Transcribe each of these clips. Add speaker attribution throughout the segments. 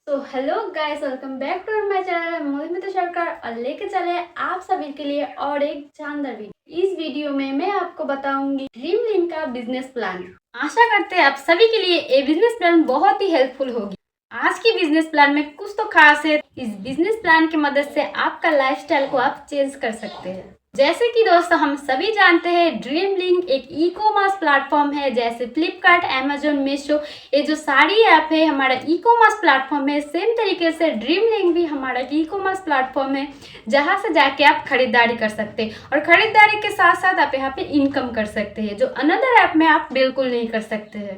Speaker 1: तो hello guys, welcome back to my channel Mohit Sarkar और लेके चले आप सभी के लिए और एक शानदार वीडियो। इस वीडियो में मैं आपको बताऊंगी ड्रीम लिंक का बिजनेस प्लान। आशा करते हैं आप सभी के लिए ये बिजनेस प्लान बहुत ही हेल्पफुल होगी। आज की बिजनेस प्लान में कुछ तो खास है। इस बिजनेस प्लान की मदद से आपका लाइफस्टाइल को आप चेंज कर सकते हैं। जैसे कि दोस्तों हम सभी जानते हैं ड्रीम लिंक एक ई कॉमर्स प्लेटफॉर्म है। जैसे फ्लिपकार्ट, अमेजोन, मीशो, ये जो सारी ऐप है हमारा ई कॉमर्स प्लेटफॉर्म है। सेम तरीके से ड्रीम लिंक भी हमारा ई कॉमर्स प्लेटफॉर्म है, जहां से जाके आप खरीदारी कर सकते हैं और खरीदारी के साथ साथ आप यहाँ पे इनकम कर सकते हैं, जो अनदर ऐप में आप बिल्कुल नहीं कर सकते हैं।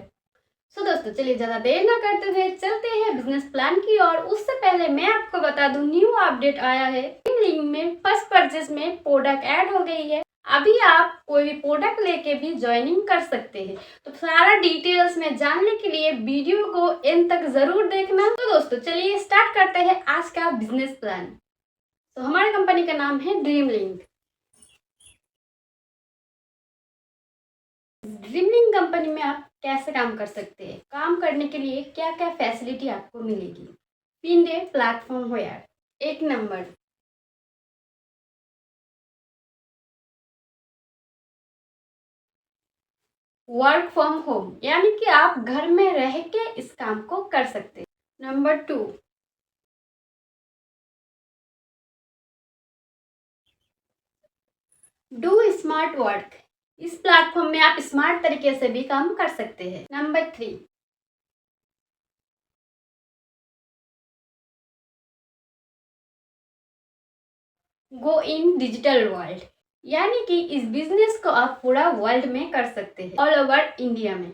Speaker 1: दोस्तों चलिए ज़्यादा देर ना करते हुए चलते हैं बिजनेस प्लान की ओर। उससे पहले मैं आपको बता दूं न्यू अपडेट आया है। लिंक में फर्स्ट परचेज में प्रोडक्ट ऐड हो गई है। अभी आप कोई भी प्रोडक्ट लेके भी ज्वाइनिंग कर सकते हैं। तो सारा डिटेल्स में जानने के लिए वीडियो को एंड तक जरूर देखना। तो दोस्तों चलिए स्टार्ट करते हैं आज का बिजनेस प्लान। तो हमारी कंपनी का नाम है ड्रीम लिंक। ड्रीमलिंक कंपनी में आप कैसे काम कर सकते हैं, काम करने के लिए क्या क्या फैसिलिटी आपको मिलेगी। 3 डे प्लेटफॉर्म हो यार, एक नंबर। वर्क फ्रॉम होम, यानी कि आप घर में रह के इस काम को कर सकते हैं। Number 2, do smart work. इस प्लेटफॉर्म में आप स्मार्ट तरीके से भी काम कर सकते हैं। नंबर 3, गो इन डिजिटल वर्ल्ड, यानी कि इस बिजनेस को आप पूरा वर्ल्ड में कर सकते हैं, ऑल ओवर इंडिया में।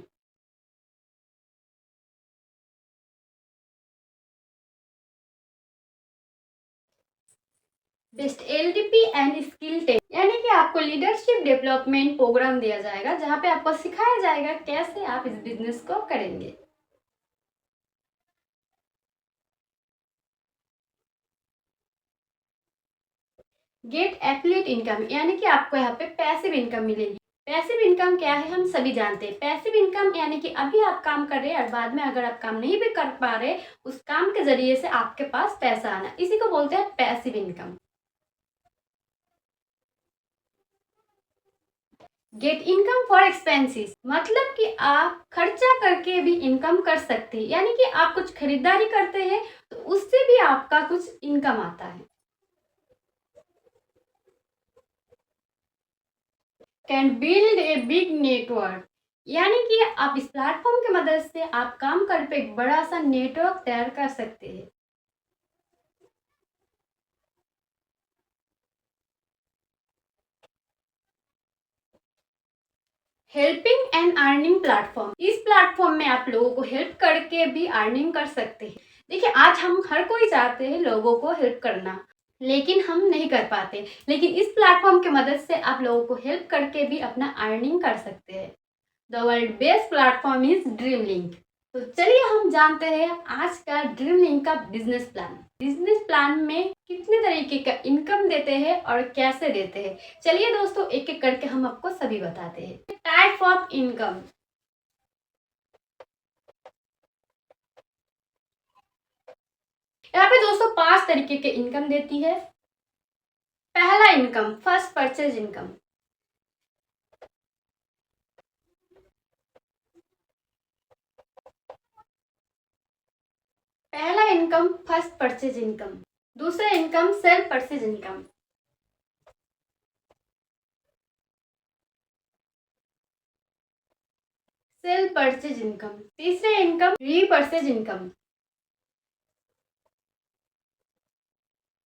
Speaker 1: Best LDP and skill tech, यानी कि आपको लीडरशिप डेवलपमेंट प्रोग्राम दिया जाएगा, जहां पे आपको सिखाया जाएगा कैसे आप इस बिजनेस को करेंगे। गेट एफिलिएट इनकम, यानी कि आपको यहाँ पे पैसिव इनकम मिलेगी। पैसिव इनकम क्या है हम सभी जानते हैं। पैसिव इनकम यानी कि अभी आप काम कर रहे हैं और बाद में अगर आप काम नहीं भी कर पा रहे, उस काम के जरिए से आपके पास पैसा आना, इसी को बोलते हैं passive income. Get income for expenses, मतलब कि आप खर्चा करके भी इनकम कर सकते हैं, यानी कि आप कुछ खरीदारी करते हैं तो उससे भी आपका कुछ इनकम आता है। Can build a big network, यानी कि आप इस प्लेटफॉर्म की मदद से आप काम कर पे एक बड़ा सा नेटवर्क तैयार कर सकते हैं। हेल्पिंग एंड अर्निंग प्लेटफॉर्म, इस प्लेटफॉर्म में आप लोगों को हेल्प करके भी अर्निंग कर सकते हैं। देखिए आज हम हर कोई चाहते हैं लोगों को हेल्प करना, लेकिन हम नहीं कर पाते। लेकिन इस प्लेटफॉर्म की मदद से आप लोगों को हेल्प करके भी अपना अर्निंग कर सकते हैं। The world best platform is dream link. तो चलिए हम जानते हैं आज का ड्रीम लिंक का बिजनेस प्लान। बिजनेस प्लान में कितने तरीके का इनकम देते हैं और कैसे देते हैं, चलिए दोस्तों एक एक करके हम आपको सभी बताते हैं। टाइप ऑफ इनकम, यहाँ पे दोस्तों 5 तरीके के इनकम देती है। पहला इनकम फर्स्ट परचेज इनकम, पहला इनकम फर्स्ट परचेज इनकम। दूसरा income self purchase income. Self purchase income. तीसरा इनकम रीपरचेज इनकम।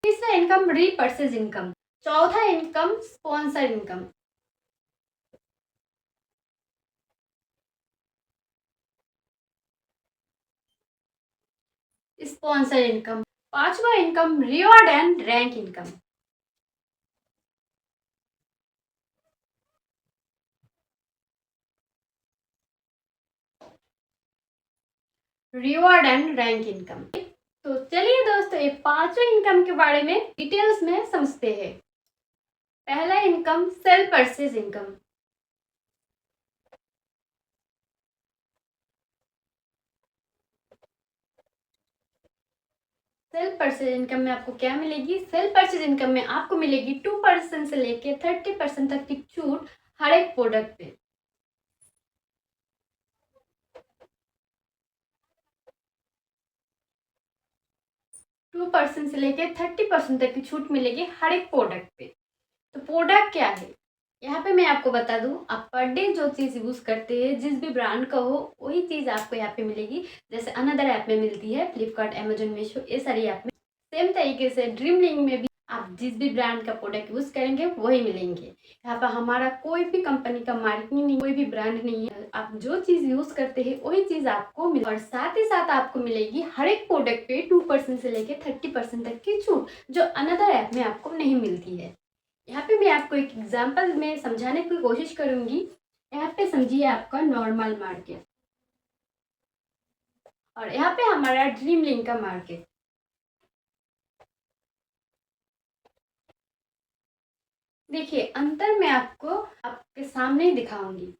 Speaker 1: तीसरा इनकम रीपरचेज इनकम। चौथा income sponsor income. Sponsor income. पांचवा income reward and rank income. Reward and rank income. तो चलिए दोस्तों ये पांचों इनकम के बारे में डिटेल्स में समझते हैं। पहला income self purchase income. Cell purchase income में आपको क्या मिलेगी? सेल परचेज इनकम में आपको मिलेगी 2% से लेके 30% तक की छूट हर एक प्रोडक्ट पे। टू परसेंट से लेके 30% तक की छूट मिलेगी हर एक प्रोडक्ट पे। तो प्रोडक्ट क्या है यहाँ पे मैं आपको बता दूं, आप पर डे जो चीज़ यूज़ करते हैं जिस भी ब्रांड का हो वही चीज़ आपको यहाँ पे मिलेगी। जैसे अनदर ऐप में मिलती है, फ्लिपकार्ट, अमेजोन, मीशो, ये सारी ऐप में। सेम तरीके से ड्रीम लिंक में भी आप जिस भी ब्रांड का प्रोडक्ट यूज़ करेंगे वही मिलेंगे। यहाँ पर हमारा कोई भी कंपनी का मार्केटिंग नहीं, कोई भी ब्रांड नहीं है। आप जो चीज़ यूज़ करते हैं वही चीज़ आपको मिले और साथ ही साथ आपको मिलेगी हर एक प्रोडक्ट पे 2% से लेके 30% तक की छूट, जो अनदर ऐप में आपको नहीं मिलती है। यहाँ पे मैं आपको एक एग्जांपल में समझाने की कोशिश करूंगी। यहाँ पे समझिए आपका नॉर्मल मार्केट और यहाँ पे हमारा ड्रीम लिंक का मार्केट। देखिए अंतर मैं आपको आपके सामने ही दिखाऊंगी।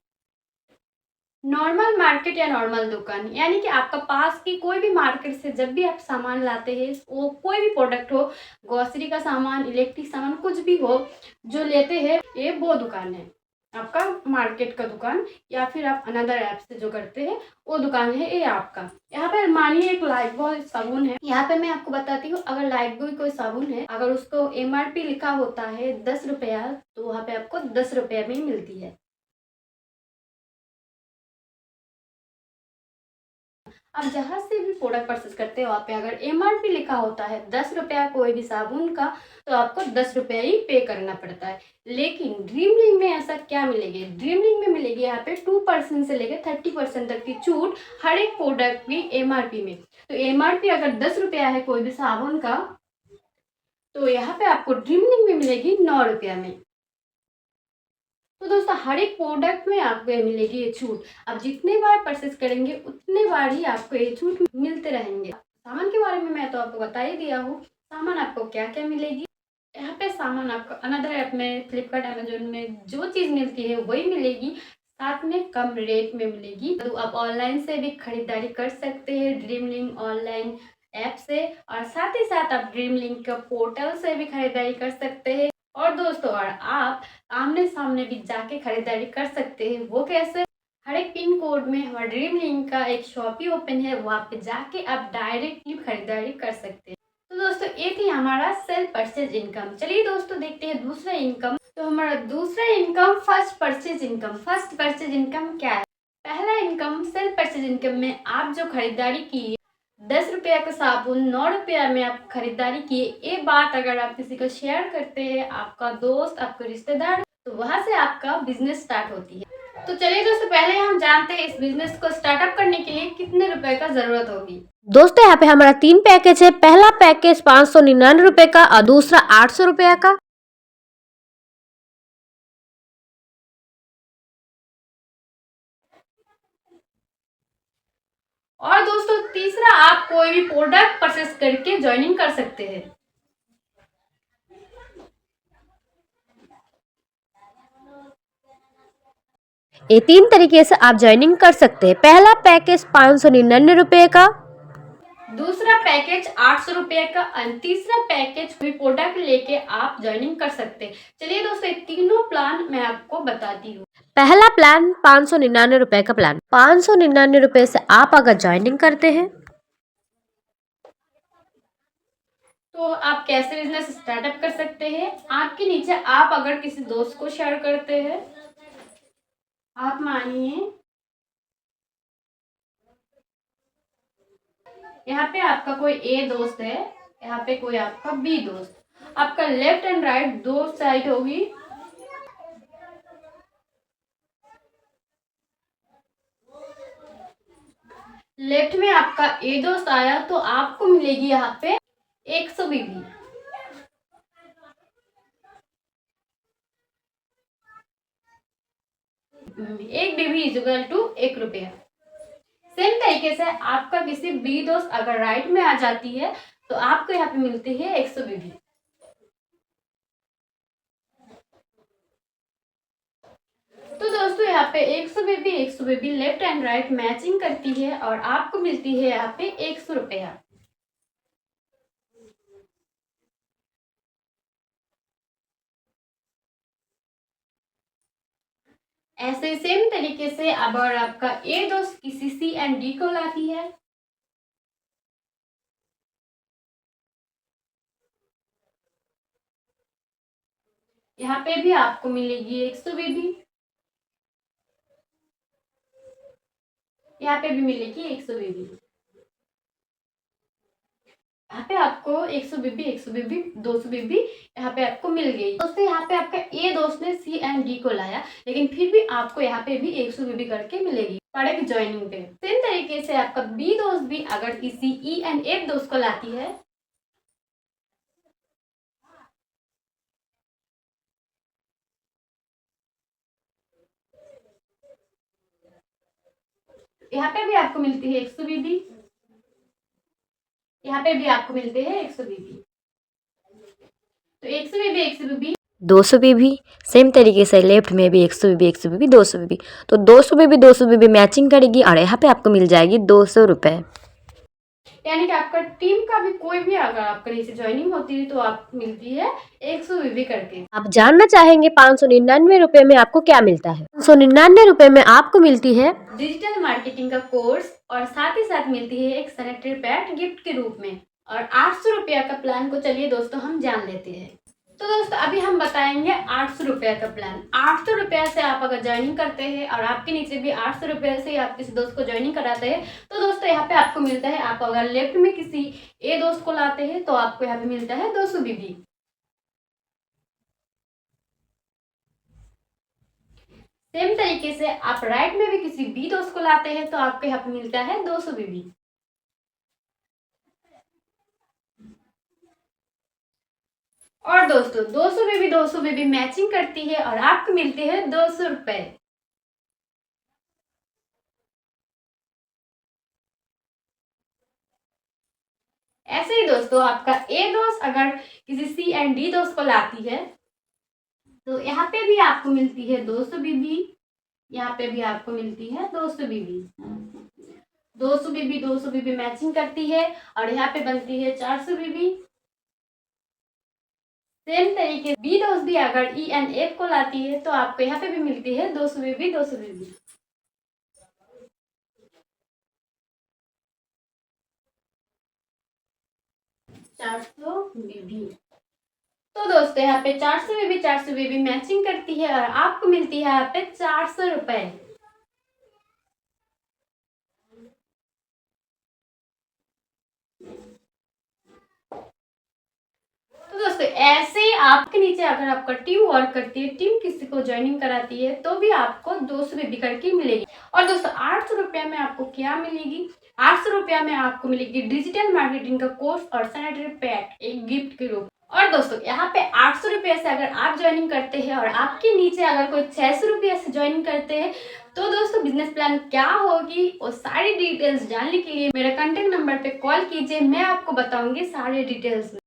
Speaker 1: नॉर्मल मार्केट या नॉर्मल दुकान यानी कि आपका पास की कोई भी मार्केट से जब भी आप सामान लाते हैं, वो कोई भी प्रोडक्ट हो, ग्रोसरी का सामान, इलेक्ट्रिक सामान, कुछ भी हो जो लेते हैं, ये वो दुकान है आपका मार्केट का दुकान। या फिर आप अनदर ऐप से जो करते हैं वो दुकान है ये आपका। यहाँ पे मानिए एक लाइफबॉय साबुन है। यहाँ पे मैं आपको बताती हूँ, अगर लाइफबॉय कोई साबुन है, अगर उसको MRP लिखा होता है 10 रुपया, तो वहाँ पे आपको 10 रुपया में मिलती है। आप जहाँ से भी प्रोडक्ट परचेस करते हो वहाँ पे अगर MRP लिखा होता है 10 रुपया कोई भी साबुन का, तो आपको 10 रुपया ही पे करना पड़ता है। लेकिन ड्रीम लिंक में ऐसा क्या मिलेगी? ड्रीम लिंक में मिलेगी यहाँ पे 2% से लेकर 30% तक की छूट हर एक प्रोडक्ट की MRP में। तो MRP अगर 10 रुपया है कोई भी साबुन का, तो यहाँ पे आपको ड्रीम लिंक में मिलेगी 9 रुपया में। तो दोस्तों हर एक प्रोडक्ट में आपको ये मिलेगी ये छूट। आप जितने बार परचेस करेंगे उतने बार ही आपको ये छूट मिलते रहेंगे। सामान के बारे में मैं तो आपको बता ही दिया हूँ, सामान आपको क्या क्या मिलेगी। यहाँ पे सामान आपको अनदर ऐप में, फ्लिपकार्ट, अमेजोन में जो चीज़ मिलती है वही मिलेगी, साथ में कम रेट में मिलेगी। तो आप ऑनलाइन से भी खरीदारी कर सकते हैं ड्रीम लिंक ऑनलाइन ऐप से, और साथ ही साथ आप ड्रीम लिंक का पोर्टल से भी खरीदारी कर सकते हैं। और दोस्तों और आप आमने सामने भी जाके खरीदारी कर सकते हैं। वो कैसे? हर एक पिन कोड में हमारा ड्रीम लिंक का एक शॉप ही ओपन है, वहाँ पे जाके आप डायरेक्टली खरीदारी कर सकते हैं। तो दोस्तों ये थी हमारा सेल परचेज इनकम। चलिए दोस्तों देखते हैं दूसरा इनकम। तो हमारा दूसरा income first purchase income. First purchase income क्या है? पहला इनकम सेल परचेज इनकम में आप जो खरीदारी की 10 रुपया का साबुन 9 रुपया में आप खरीदारी किए, ये बात अगर आप किसी को शेयर करते हैं, आपका दोस्त, आपका रिश्तेदार, तो वहां से आपका बिजनेस स्टार्ट होती है। तो चलिए दोस्तों पहले हम जानते हैं इस बिजनेस को स्टार्टअप करने के लिए कितने रुपए का जरूरत होगी।
Speaker 2: दोस्तों यहाँ पे हमारा 3 पैकेज है। पहला पैकेज 599 रुपए का और दूसरा 800 रुपया का।
Speaker 1: और दोस्तों तीसरा, आप कोई भी प्रोडक्ट परचेस करके ज्वाइनिंग कर सकते हैं।
Speaker 2: ये 3 तरीके से आप ज्वाइनिंग कर सकते हैं। पहला पैकेज 599 रुपए का,
Speaker 1: दूसरा पैकेज 800 रुपये का, और तीसरा पैकेज कोई प्रोडक्ट लेके आप ज्वाइनिंग कर सकते हैं। चलिए दोस्तों ये तीनों प्लान मैं आपको बताती हूँ।
Speaker 2: पहला प्लान 599 रुपए का प्लान। 599 रुपए से आप अगर ज्वाइनिंग करते हैं
Speaker 1: तो आप कैसे बिजनेस स्टार्टअप कर सकते हैं। आपके नीचे आप अगर किसी दोस्त को शेयर करते हैं, आप मानिए यहाँ पे आपका कोई A दोस्त है, यहाँ पे कोई आपका B दोस्त, आपका लेफ्ट एंड राइट दो साइड होगी। लेफ्ट में आपका A दोस्त आया तो आपको मिलेगी यहाँ पे 100 बीबी। एक बीबी इजुगल टू 1 रुपया। सेम तरीके से आपका किसी B दोस्त अगर राइट में आ जाती है तो आपको यहाँ पे मिलती है 100 बीबी। तो दोस्तों यहाँ पे 100 बीबी लेफ्ट एंड राइट मैचिंग करती है और आपको मिलती है यहाँ पे 100 रुपया। ऐसे सेम तरीके से अगर आपका ए दोस्त किसी सी एंड डी को लाती है, यहाँ पे भी आपको मिलेगी 100 बीबी, यहाँ पे भी मिलेगी 100 बीबी। यहाँ पे आपको 100 बीबी 100 बीबी 200 बीबी यहाँ पे आपको मिल गई। दोस्तों यहाँ पे आपका ए दोस्त ने सी एंड डी को लाया, लेकिन फिर भी आपको यहाँ पे भी 100 बीबी करके मिलेगी पड़ेगी ज्वाइनिंग पे। सेम तरीके से आपका बी दोस्त भी अगर किसी ई एंड एफ दोस्त को लाती है, यहाँ पे भी आपको मिलती है 100 बीबी, यहाँ पे भी आपको मिलते हैं 100 बीबी। तो 100 बीबी 100 बीबी
Speaker 2: 200 बीबी, सेम तरीके से लेफ्ट में भी 100 बीबी 100 बीबी 200 बीबी। तो 200 बीबी मैचिंग करेगी और यहाँ पे आपको मिल जाएगी 200 रुपये।
Speaker 1: यानी कि आपका टीम का भी कोई भी अगर आपका नीचे ज्वाइनिंग होती है तो आप मिलती है 100 बीबी करके।
Speaker 2: आप जानना चाहेंगे 599 रुपये में आपको क्या मिलता है। 599 रुपये में आपको मिलती है
Speaker 1: डिजिटल मार्केटिंग का कोर्स और साथ ही साथ मिलती है एक सैनिटरी पैड गिफ्ट के रूप में। और 800 रुपया का प्लान को चलिए दोस्तों हम जान लेते हैं। तो दोस्तों अभी हम बताएंगे 800 रुपया का प्लान। 800 रुपया से आप अगर ज्वाइनिंग करते हैं और आपके नीचे भी 800 रुपये से आप किसी दोस्त को ज्वाइनिंग कराते हैं, तो दोस्तों यहाँ पे आपको मिलता है, आप अगर लेफ्ट में किसी ए दोस्त को लाते हैं तो आपको यहाँ पे मिलता है 200 बीबी। सेम तरीके से आप राइट में भी किसी बी दोस्त को लाते हैं तो आपको यहाँ पे मिलता है 200 बीबी। और दोस्तों 200 बीबी मैचिंग करती है और आपको मिलते हैं 200 रुपए। ऐसे ही दोस्तों आपका ए दोस्त अगर किसी सी एंड डी दोस्त को लाती है तो यहाँ पे भी आपको मिलती है 200 बीबी, यहाँ पे भी आपको मिलती है 200 बीबी। 200 बीबी मैचिंग करती है और यहाँ पे बनती है 400 बीबी। सेम तरीके बी दोस्त भी अगर ई एंड एफ को लाती है तो आपको यहाँ पे भी मिलती है 200 बीबी 200 बीबी। बीबी। तो दोस्तों यहाँ पे 400 बीबी मैचिंग करती है और आपको मिलती है यहाँ पे 400 रुपए। तो दोस्तों ऐसे आपके नीचे अगर आपका टीम वर्क करती है, टीम किसी को ज्वाइनिंग कराती है तो भी आपको 200 बीबी करके मिलेगी। और दोस्तों 800 रुपया में आपको क्या मिलेगी? 800 रुपया में आपको मिलेगी डिजिटल मार्केटिंग का कोर्स और सैनिटरी पैड एक गिफ्ट के रूप। और दोस्तों यहाँ पे 800 रुपये से अगर आप ज्वाइनिंग करते हैं और आपके नीचे अगर कोई 600 रुपये से ज्वाइनिंग करते हैं तो दोस्तों बिजनेस प्लान क्या होगी और सारी डिटेल्स जानने के लिए मेरे कॉन्टेक्ट नंबर पे कॉल कीजिए, मैं आपको बताऊंगी सारे डिटेल्स।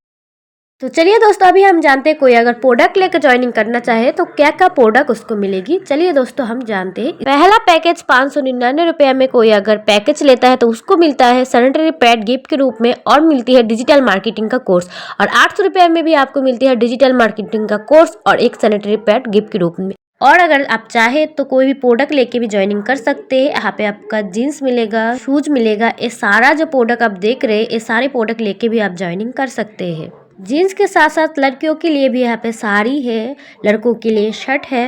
Speaker 2: तो चलिए दोस्तों अभी हम जानते हैं कोई अगर प्रोडक्ट लेकर ज्वाइनिंग करना चाहे तो क्या क्या प्रोडक्ट उसको मिलेगी। चलिए दोस्तों हम जानते हैं। पहला पैकेज 599 रुपये में कोई अगर पैकेज लेता है तो उसको मिलता है सैनिटरी पैड गिफ्ट के रूप में और मिलती है डिजिटल मार्केटिंग का कोर्स। और 800 रुपये में भी आपको मिलती है डिजिटल मार्केटिंग का कोर्स और एक सैनिटरी पैड गिफ्ट के रूप में। और अगर आप चाहे तो कोई भी प्रोडक्ट लेके भी ज्वाइनिंग कर सकते हैं। यहाँ पे आपका जीन्स मिलेगा, शूज मिलेगा। ये सारा जो प्रोडक्ट आप देख रहे हैं ये सारे प्रोडक्ट लेके भी आप ज्वाइनिंग कर सकते हैं। जीन्स के साथ साथ लड़कियों के लिए भी यहाँ पे साड़ी है, लड़कों के लिए शर्ट है।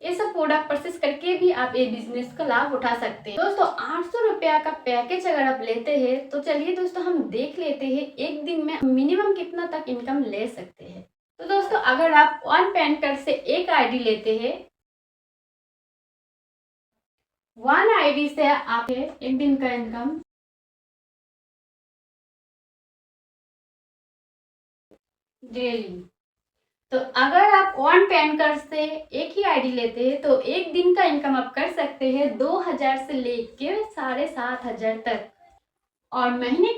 Speaker 1: ये सब प्रोडक्ट परचेस करके भी आप ये बिजनेस का लाभ उठा सकते हैं। दोस्तों 800 रुपया का पैकेज अगर आप लेते हैं तो चलिए दोस्तों हम देख लेते हैं एक दिन में मिनिमम कितना तक इनकम ले सकते हैं। तो दोस्तों अगर आप वन पैन कार्ड से एक आईडी लेते हैं, वन आईडी से आप एक दिन का इनकम डेली। तो अगर आप वन पैन कार्ड से एक ही आईडी लेते हैं तो एक दिन का इनकम आप कर सकते हैं 2000 से लेके 7500 तक। और महीने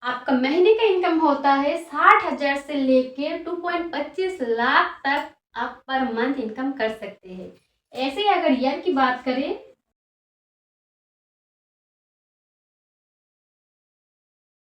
Speaker 1: आपका महीने का इनकम होता है 60,000 से लेके 2.25 लाख तक आप पर मंथ इनकम कर सकते हैं। ऐसे ही अगर ईयर की बात करें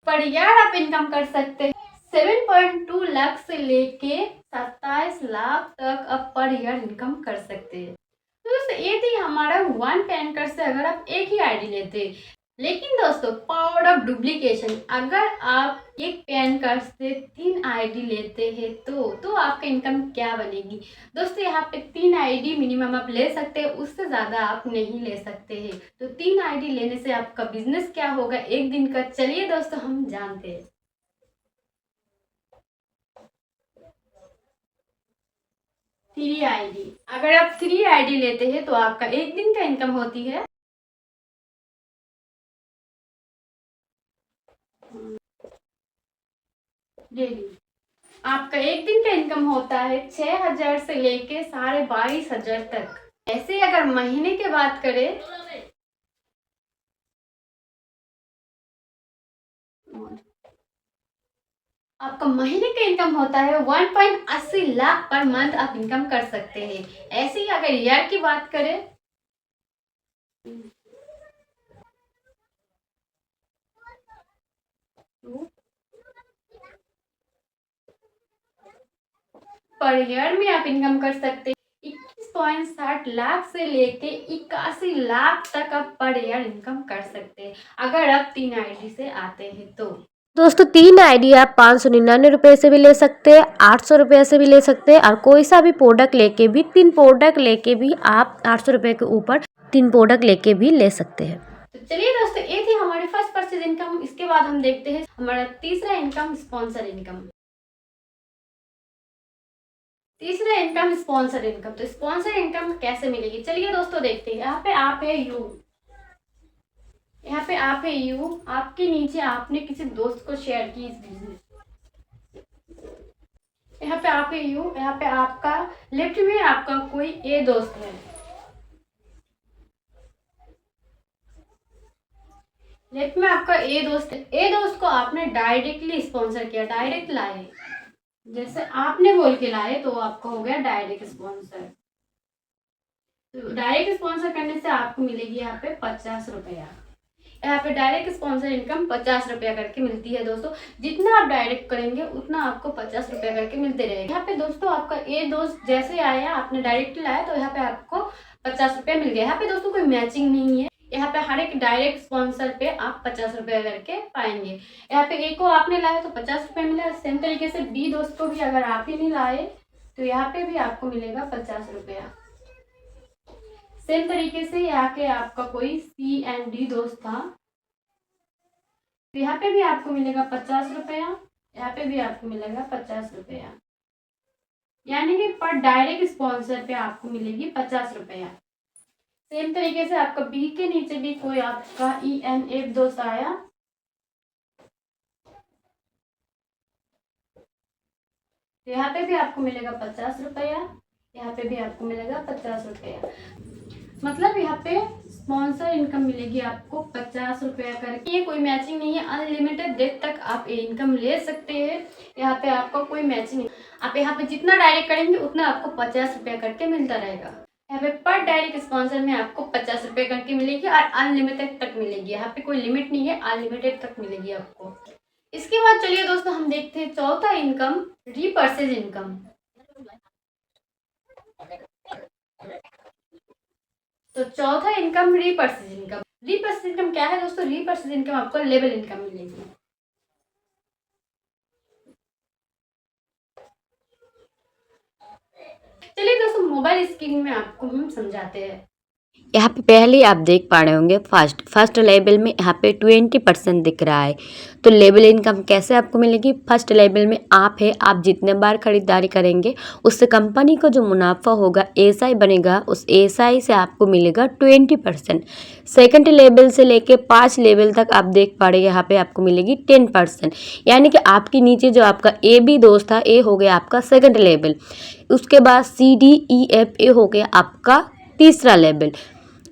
Speaker 1: पर ईयर आप इनकम कर सकते हैं 7.2 लाख से लेके 27 लाख तक आप पर ईयर इनकम कर सकते हैं। तो दोस्तों ये थी हमारा 1 पैन कार्ड से अगर आप एक ही आईडी लेते। लेकिन दोस्तों पावर ऑफ डुप्लीकेशन, अगर आप एक पैन कार्ड से 3 आईडी लेते हैं तो आपका इनकम क्या बनेगी। दोस्तों यहाँ पे 3 आईडी मिनिमम आप ले सकते हैं, उससे ज़्यादा आप नहीं ले सकते हैं। तो 3 आईडी लेने से आपका बिजनेस क्या होगा एक दिन का, चलिए दोस्तों हम जानते हैं। 3 आईडी, अगर आप 3 आईडी लेते हैं तो आपका एक दिन का इनकम होती है डेली। आपका एक दिन का इनकम होता है 6,000 से लेके 22,500 तक। ऐसे अगर महीने की बात करें आपका महीने का इनकम होता है 1.80 लाख पर मंथ आप इनकम कर सकते हैं। ऐसे ही अगर ईयर की बात करें पर ईयर में आप इनकम कर सकते हैं 21.60 लाख से लेके 81 लाख तक आप पर ईयर इनकम कर सकते हैं अगर आप 3 आईडी से आते हैं तो।
Speaker 2: दोस्तों 3 आईडी आप 599 रुपये से भी ले सकते हैं, 800 रुपये से भी ले सकते हैं और कोई सा भी प्रोडक्ट लेके भी 3 प्रोडक्ट लेके भी आप 800 रुपये के ऊपर 3 प्रोडक्ट लेके भी ले सकते हैं।
Speaker 1: तो चलिए दोस्तों ये थी हमारी फर्स्ट परचेज इनकम। इसके बाद हम देखते हैं हमारा तीसरा इनकम, स्पॉन्सर इनकम। तीसरा इनकम स्पॉन्सर इनकम। तो स्पॉन्सर इनकम कैसे मिलेगी चलिए दोस्तों देखते हैं। यहाँ पे आप है यू, यहाँ पे आप है यू, आपके नीचे आपने किसी दोस्त को शेयर की इस बिजनेस। यहाँ पे आप है यू, यहाँ पे आपका लेफ्ट में आपका कोई ए दोस्त है। लेफ्ट में आपका ए दोस्त है। ए दोस्त को आपने डायरेक्टली स्पॉन्सर किया, डायरेक्ट लाए, जैसे आपने बोल के लाए तो आपका हो गया डायरेक्ट स्पॉन्सर। तो डायरेक्ट स्पॉन्सर करने से आपको मिलेगी यहाँ पे 50 रुपया। यहाँ पे डायरेक्ट स्पॉन्सर इनकम 50 रुपया करके मिलती है दोस्तों। जितना आप डायरेक्ट करेंगे उतना आपको 50 रुपया करके मिलते रहेगा। यहाँ पे दोस्तों आपका ए दोस्त जैसे आया, आपने डायरेक्ट लाया तो यहाँ पे आपको 50 रुपया मिल गया। यहाँ पे दोस्तों कोई मैचिंग नहीं है, यहाँ पे हर एक डायरेक्ट स्पॉन्सर पे आप 50 रुपया करके पाएंगे। यहाँ पे ए को आपने लाया तो 50 रुपया मिला। सेम तरीके से बी दोस्त को भी अगर आप ही नहीं लाए तो यहाँ पे भी आपको मिलेगा 50 रुपया। सेम तरीके से यहाँ के आपका कोई सी एंड डी दोस्त था तो यहाँ पे भी आपको मिलेगा 50 रुपया, यहाँ पे भी आपको मिलेगा 50 रुपया, यानी कि पर डायरेक्ट स्पॉन्सर पे आपको मिलेगी 50 रुपया। सेम तरीके से आपका बी के नीचे भी कोई आपका ई एन एफ दोस्त आया तो यहाँ पे भी आपको मिलेगा 50 रुपया, यहाँ पे भी आपको मिलेगा 50 रुपया। मतलब यहाँ पे स्पॉन्सर इनकम मिलेगी आपको 50 रुपया करके। ये कोई मैचिंग नहीं है, अनलिमिटेड डेट तक आप ये इनकम ले सकते हैं। यहाँ पे आपका कोई मैचिंग नहीं, आप यहाँ पे जितना डायरेक्ट करेंगे उतना आपको 50 रुपया करके मिलता रहेगा। यहाँ पे पर डायरेक्ट स्पॉन्सर में आपको 50 रुपये करके मिलेगी और अनलिमिटेड तक मिलेगी। यहाँ पे कोई लिमिट नहीं है, अनलिमिटेड तक मिलेगी आपको। इसके बाद चलिए दोस्तों हम देखते हैं चौथा इनकम, रीपर्चेज इनकम। तो चौथा income repurchase income. Repurchase income क्या है दोस्तों? रीपर्चेज इनकम आपको लेवल इनकम मिलेगी। चलिए दोस्तों मोबाइल स्क्रीन में आपको हम समझाते हैं।
Speaker 2: यहाँ पे पहले ही आप देख पा रहे होंगे फर्स्ट लेवल में यहाँ पे 20% दिख रहा है। तो लेवल इनकम कैसे आपको मिलेगी? फर्स्ट लेवल में आप जितने बार खरीदारी करेंगे उससे कंपनी को जो मुनाफा होगा एसआई बनेगा, उस एसआई से आपको मिलेगा 20%। सेकंड लेवल से लेके 5 लेवल तक आप देख पा रहे हैं यहाँ पे आपको मिलेगी 10%। यानी कि आपके नीचे जो आपका ए बी दोस्त था, ए हो गया आपका सेकंड लेवल, उसके बाद C D E F A हो गया आपका तीसरा लेवल।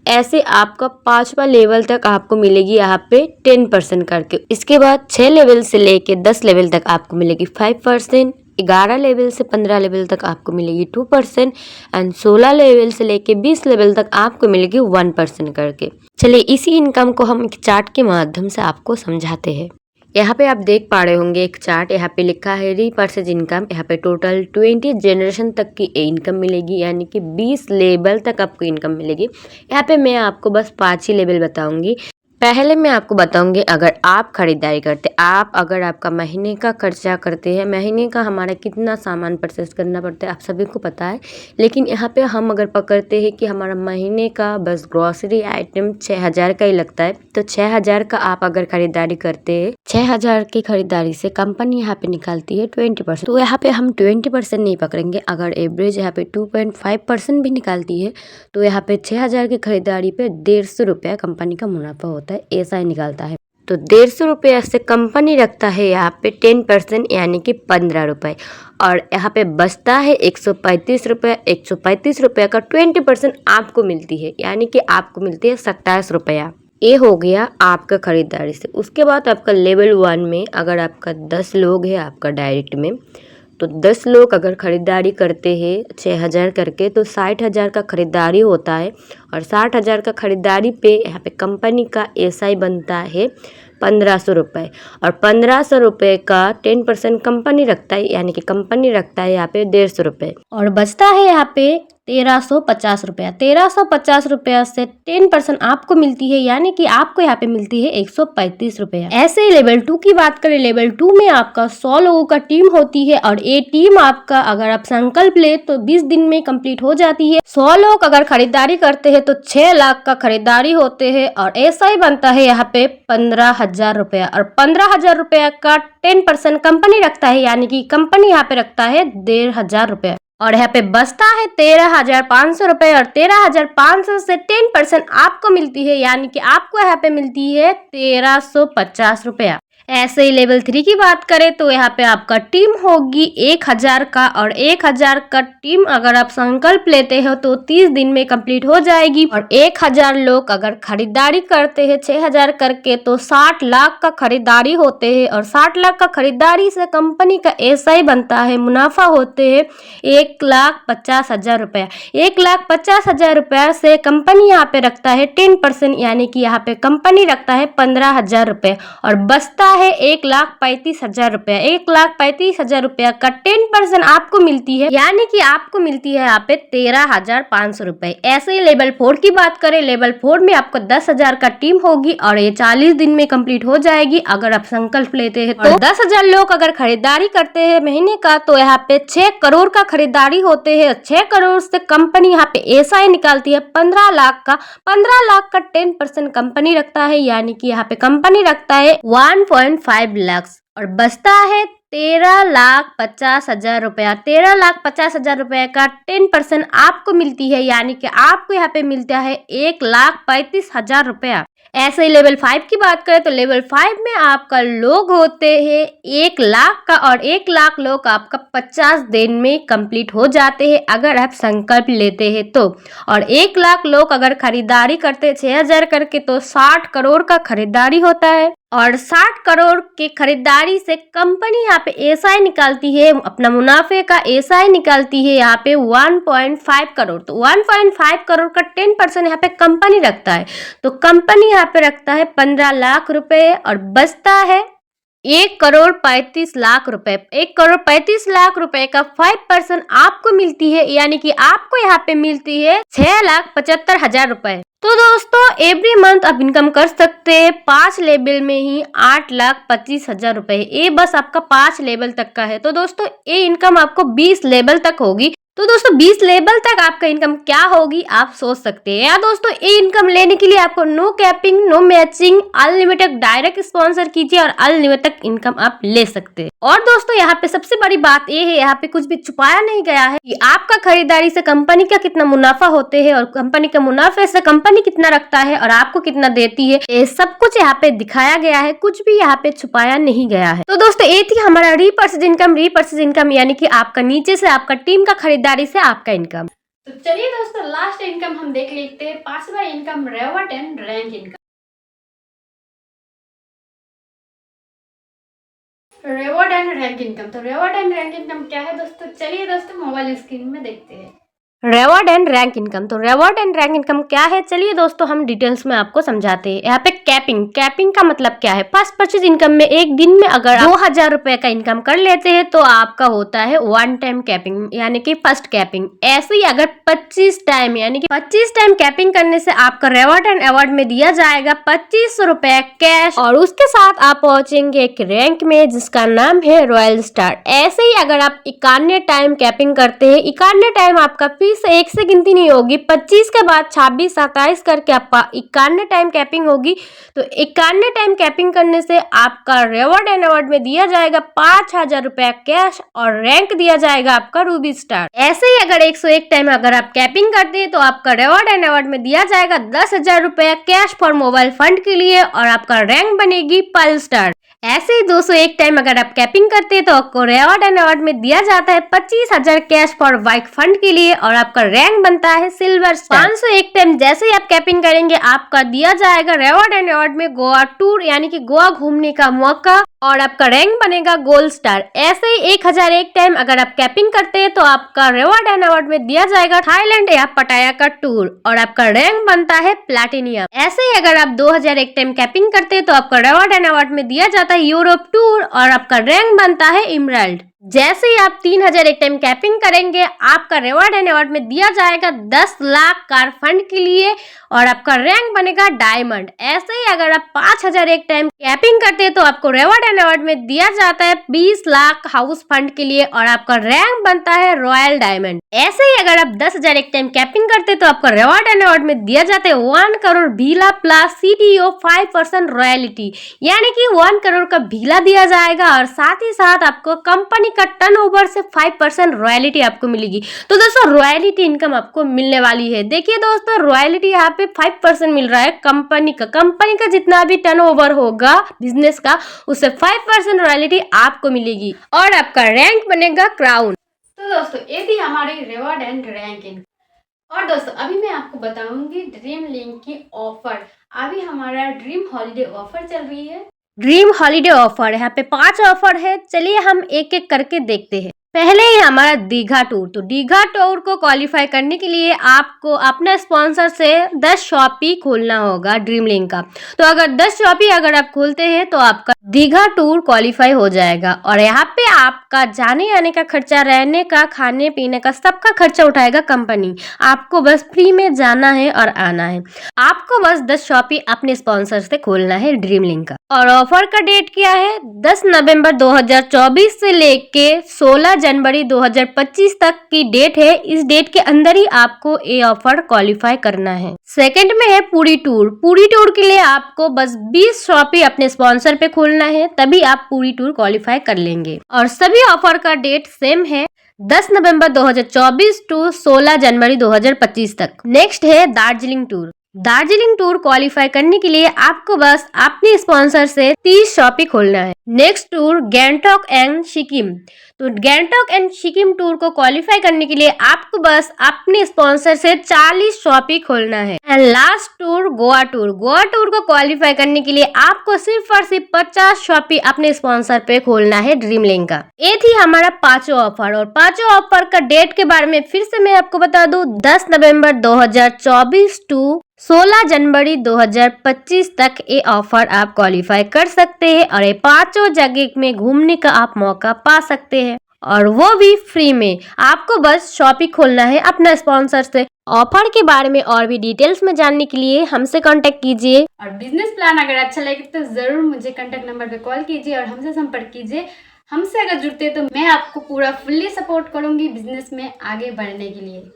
Speaker 2: ऐसे आपका 5वां लेवल तक आपको मिलेगी यहाँ पे 10% करके। इसके बाद 6 लेवल से लेके 10 लेवल तक आपको मिलेगी 5%, 11 लेवल से 15 लेवल तक आपको मिलेगी 2% एंड 16 लेवल से लेके 20 लेवल तक आपको मिलेगी 1% करके। चलिए इसी इनकम को हम एक चार्ट के माध्यम से आपको समझाते हैं। यहाँ पे आप देख पा रहे होंगे एक चार्ट, यहाँ पे लिखा है रीपर्चेज इनकम। यहाँ पे टोटल 20 जनरेशन तक की इनकम मिलेगी, यानी कि 20 लेवल तक आपको इनकम मिलेगी। यहाँ पे मैं आपको बस 5 ही लेवल बताऊंगी। पहले मैं आपको बताऊंगी, अगर आप खरीदारी करते, अगर आपका महीने का खर्चा करते हैं, महीने का हमारा कितना सामान परचेस करना पड़ता है आप सभी को पता है। लेकिन यहाँ पे हम अगर पकड़ते हैं कि हमारा महीने का बस ग्रॉसरी आइटम 6000 का ही लगता है, तो 6000 का आप अगर खरीदारी करते हैं, 6000 की खरीदारी से कंपनी यहाँ पे निकालती है 20%। तो यहाँ पे हम 20% नहीं पकड़ेंगे, अगर एवरेज यहाँ पे 2.5% भी निकालती है, तो यहाँ पे 6000 की खरीदारी पे 150 रुपया कंपनी का मुनाफा होता है, ऐसा ही निकालता है। तो 150 रुपया से कंपनी रखता है यहाँ पे 10%, यानी कि 15 रुपये, और यहाँ पे बचता है 135 रुपये। 135 रुपये का 20% आपको मिलती है, यानी कि आपको मिलती है 27 रुपया। ये हो गया आपका खरीदारी से। उसके बाद आपका लेवल 1 में अगर आपका 10 लोग है आपका डायरेक्ट में, तो 10 लोग अगर खरीदारी करते हैं 6000 करके, तो 60,000 का खरीदारी होता है, और 60,000 का खरीदारी पे यहाँ पे कंपनी का एसआई बनता है 1500 रुपये, और 1500 रुपये का 10% कंपनी रखता है, यानी कि कंपनी रखता है यहाँ पे 150 रुपये, और बचता है यहाँ पे 1350 रुपया। 1350 रुपया से 10% आपको मिलती है, यानी कि आपको यहाँ पे मिलती है 135 रुपया। ऐसे ही लेवल 2 की बात करें, लेवल 2 में आपका 100 लोगों का टीम होती है, और ये टीम आपका अगर आप संकल्प ले तो 20 दिन में कंप्लीट हो जाती है। 100 लोग अगर खरीदारी करते हैं तो 6 लाख का खरीदारी होते हैं, और ऐसा ही बनता है यहाँ पे 15,000 रुपया, और 15,000 रुपया का 10% कंपनी रखता है, यानी कि कंपनी यहाँ पे रखता है 15,000 रुपया, और यहाँ पे बचता है 13,500 रुपये, और 13,500 से 10% आपको मिलती है, यानी कि आपको यहाँ पे मिलती है 1350 रुपया। ऐसे ही लेवल 3 की बात करें तो यहाँ पे आपका टीम होगी 1000 का, और 1000 का टीम अगर आप संकल्प लेते हो तो 30 दिन में कंप्लीट हो जाएगी, और 1000 लोग अगर खरीदारी करते हैं 6000 करके, तो 60 लाख का खरीदारी होते हैं, और 60 लाख का खरीदारी से कंपनी का ऐसा ही बनता है, मुनाफा होते हैं 1,50,000 रुपया। 1,50,000 रुपया से कंपनी यहाँ पे रखता है 10%, यानी कि यहाँ पे कंपनी रखता है 15,000 रुपये, और बचता है 1,35,000 रुपया। 1,35,000 रुपया का 10% आपको मिलती है, यानी कि आपको मिलती है यहाँ पे 13,500 रुपए। ऐसे ही लेवल 4 की बात करें, लेवल 4 में आपको 10,000 का टीम होगी, और ये 40 दिन में कंप्लीट हो जाएगी अगर आप संकल्प लेते हैं तो। 10,000 लोग अगर खरीदारी करते हैं महीने का, तो यहाँ पे 6 करोड़ का खरीदारी होते हैं। 6 करोड़ से कंपनी यहाँ पे ऐसा ही निकालती है 15 लाख का। 15 लाख का 10% कंपनी रखता है, यानी कि यहाँ पे कंपनी रखता है 1.5 लाख, और बचता है 13,50,000 रुपया। 13,50,000 रुपया का 10% आपको मिलती है, यानी कि आपको यहाँ पे मिलता है 1,35,000 रुपया। ऐसे ही लेवल 5 की बात करें तो लेवल 5 में आपका लोग होते हैं 1 लाख का, और 1 लाख लोग आपका 50 दिन में कंप्लीट हो जाते हैं अगर आप संकल्प लेते हैं तो। और 1 लाख लोग अगर खरीदारी करते हैं 6000 करके, तो 60 करोड़ का खरीदारी होता है, और 60 करोड़ के खरीदारी से कंपनी यहाँ पे एसआई निकालती है, अपना मुनाफे का एसआई निकालती है यहाँ पे 1.5 करोड़। तो 1.5 करोड़ का 10% यहाँ पे कंपनी रखता है, तो कंपनी यहाँ पे रखता है 15 लाख रुपए, और बचता है 1,35,00,000 रुपए। 1,35,00,000 रुपए का 5% आपको मिलती है, यानी कि आपको यहाँ पे मिलती है 6,75,000 रुपए। तो दोस्तों एवरी मंथ आप इनकम कर सकते हैं 5 लेवल में ही 8,25,000 रुपए। ये बस आपका 5 लेवल तक का है। तो दोस्तों ये इनकम आपको 20 लेवल तक होगी। तो दोस्तों 20 लेवल तक आपका इनकम क्या होगी आप सोच सकते हैं। या दोस्तों ये इनकम लेने के लिए आपको no capping, no matching, unlimited direct sponsor कीजिए और अनलिमिटेड इनकम आप ले सकते हैं। और दोस्तों यहाँ पे सबसे बड़ी बात ये है, यहाँ पे कुछ भी छुपाया नहीं गया है कि आपका खरीदारी से कंपनी का कितना मुनाफा होते है, और कंपनी के मुनाफे से कंपनी कितना रखता है और आपको कितना देती है, ये सब कुछ यहाँ पे दिखाया गया है, कुछ भी यहाँ पे छुपाया नहीं गया है। तो दोस्तों ये थी हमारा रीपर्चेज इनकम, यानी कि आपका नीचे से आपका टीम का खरीदारी से आपका इनकम।
Speaker 1: तो चलिए दोस्तों लास्ट इनकम हम देख लेते हैं, 5वां income reward and rank income. Reward and rank income, तो रिवॉर्ड एंड रैंक इनकम क्या है दोस्तों, चलिए दोस्तों मोबाइल स्क्रीन में देखते हैं।
Speaker 2: Reward and rank income. तो रिवॉर्ड एंड रैंक इनकम क्या है, चलिए दोस्तों हम डिटेल्स में आपको समझाते हैं। यहाँ पे कैपिंग का मतलब क्या है। फर्स्ट परचेज इनकम में एक दिन में अगर 2000 रुपए का इनकम कर लेते हैं तो आपका होता है वन टाइम कैपिंग, यानी कि फर्स्ट कैपिंग। ऐसे ही अगर 25 टाइम यानी कि 25 टाइम कैपिंग करने से आपका रिवॉर्ड एंड अवार्ड में दिया जाएगा 2500 रुपए कैश, और उसके साथ आप पहुंचेंगे एक रैंक में जिसका नाम है रॉयल स्टार। ऐसे ही अगर आप 51 टाइम कैपिंग करते हैं, 51 टाइम आपका से एक से गिनती नहीं होगी, 25 के बाद 26 27 करके आपका 51 टाइम कैपिंग होगी। तो 51 टाइम कैपिंग करने से आपका रिवॉर्ड एंड अवार्ड में दिया जाएगा 5000 रुपया कैश, और रैंक दिया जाएगा आपका रूबी स्टार। ऐसे ही अगर 101 टाइम अगर आप कैपिंग करते हैं तो आपका रिवॉर्ड एंड अवार्ड में दिया जाएगा 10,000 रुपया कैश फॉर मोबाइल फंड के लिए, और आपका रैंक बनेगी पर्ल स्टार। ऐसे ही 201 टाइम अगर आप कैपिंग करते हैं तो आपको रिवॉर्ड एंड अवार्ड में दिया जाता है 25,000 कैश फॉर बाइक फंड के लिए, और आपका रैंक बनता है सिल्वर स्टार। 501 टाइम जैसे ही आप कैपिंग करेंगे आपका दिया जाएगा रिवॉर्ड एंड अवार्ड में गोवा टूर, यानी कि गोवा घूमने का मौका, और आपका रैंक बनेगा गोल्ड स्टार। ऐसे ही 1001 टाइम अगर आप कैपिंग करते हैं तो आपका रिवॉर्ड एंड अवार्ड में दिया जाएगा थाईलैंड या पटाया का टूर, और आपका रैंक बनता है प्लैटिनियम। ऐसे ही अगर आप 2001 टाइम कैपिंग करते हैं तो आपका रिवॉर्ड एंड अवार्ड में दिया जाता है यूरोप टूर, और आपका रैंक बनता है इमराल्ड। जैसे ही आप 3001 टाइम कैपिंग करेंगे आपका रिवॉर्ड एंड अवार्ड में दिया जाएगा 10 लाख कार फंड के लिए, और आपका रैंक बनेगा डायमंड। ऐसे ही अगर आप 5001 टाइम कैपिंग करते हैं तो आपको रिवॉर्ड एंड अवार्ड में दिया जाता है 20 लाख हाउस फंड के लिए, और आपका रैंक बनता है रॉयल डायमंड। ऐसे ही अगर आप 10,001 टाइम कैपिंग करते हैं तो आपको रिवॉर्ड एंड अवार्ड में दिया जाता है 1 करोड़ भीला प्लस CTO 5% रॉयल्टी, यानी कि 1 करोड़ का भीला दिया जाएगा, और साथ ही साथ आपको कंपनी का टर्नओवर से 5% रॉयल्टी आपको मिलेगी। तो दोस्तों रॉयल्टी इनकम आपको मिलने वाली है। देखिए दोस्तों रॉयल्टी यहाँ पे 5% मिल रहा है कंपनी का जितना भी टर्नओवर होगा बिजनेस का उससे 5% रॉयल्टी आपको मिलेगी, और आपका रैंक बनेगा क्राउन।
Speaker 1: तो दोस्तों ये थी हमारी रिवॉर्ड एंड रैंकिंग। और दोस्तों अभी मैं आपको बताऊंगी ड्रीम लिंक की ऑफर। अभी हमारा ड्रीम हॉलीडे ऑफर चल रही है।
Speaker 2: ड्रीम हॉलीडे ऑफर, यहाँ पे 5 ऑफर है। चलिए हम एक एक करके देखते हैं। पहले ही हमारा दीघा टूर। तो दीघा टूर को क्वालिफाई करने के लिए आपको अपना स्पॉन्सर से 10 शॉपी खोलना होगा ड्रीम लिंक का। तो अगर 10 शॉपी अगर आप खोलते हैं तो आपका दीघा टूर क्वालिफाई हो जाएगा, और यहाँ पे आपका जाने आने का खर्चा, रहने का, खाने पीने का सबका खर्चा उठाएगा कंपनी। आपको बस फ्री में जाना है और आना है। आपको बस 10 शॉपी अपने स्पॉन्सर से खोलना है ड्रीम लिंक का। और ऑफर का डेट क्या है, 10 नवंबर 2024 से लेके 16 जनवरी 2025 तक की डेट है। इस डेट के अंदर ही आपको ये ऑफर क्वालिफाई करना है। सेकंड में है पूरी टूर। पूरी टूर के लिए आपको बस 20 शॉपी अपने स्पॉन्सर पे खोलना है, तभी आप पूरी टूर क्वालिफाई कर लेंगे। और सभी ऑफर का डेट सेम है, 10 नवंबर 2024 टू 16 जनवरी 2025 तक। नेक्स्ट है Darjeeling tour. Darjeeling tour qualify करने के लिए आपको बस अपने स्पॉन्सर से 30 शॉपी खोलना है। Next tour Gangtok and Sikkim. तो गैंगटॉक एंड सिक्किम टूर को क्वालिफाई करने के लिए आपको बस अपने स्पॉन्सर से 40 शॉपी खोलना है। And last tour Goa tour. Goa tour को क्वालिफाई करने के लिए आपको सिर्फ और सिर्फ 50 शॉपी अपने स्पॉन्सर पे खोलना है ड्रीम लिंक का। ये थी हमारा 5 ऑफर। और 5 ऑफर का डेट के बारे में फिर से मैं आपको बता दूं, 10 नवंबर 2024 टू 16 जनवरी 2025 तक ये ऑफर आप क्वालिफाई कर सकते हैं, और ये 5 जगह में घूमने का आप मौका पा सकते हैं, और वो भी फ्री में। आपको बस शॉपिंग खोलना है अपना स्पॉन्सर से। ऑफर के बारे में और भी डिटेल्स में जानने के लिए हमसे कांटेक्ट कीजिए।
Speaker 1: और बिजनेस प्लान अगर अच्छा लगे तो जरूर मुझे कांटेक्ट नंबर पे कॉल कीजिए और हमसे संपर्क कीजिए। हमसे अगर जुड़ते तो मैं आपको पूरा फुल्ली सपोर्ट करूंगी बिजनेस में आगे बढ़ने के लिए।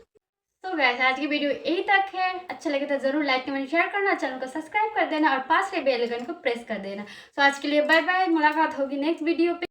Speaker 1: तो गाइस आज की वीडियो यही तक है। अच्छा लगे तो जरूर लाइक कमेंट शेयर करना, चैनल को सब्सक्राइब कर देना और पास के बेल आइकन को प्रेस कर देना। तो आज के लिए बाय बाय, मुलाकात होगी नेक्स्ट वीडियो पे।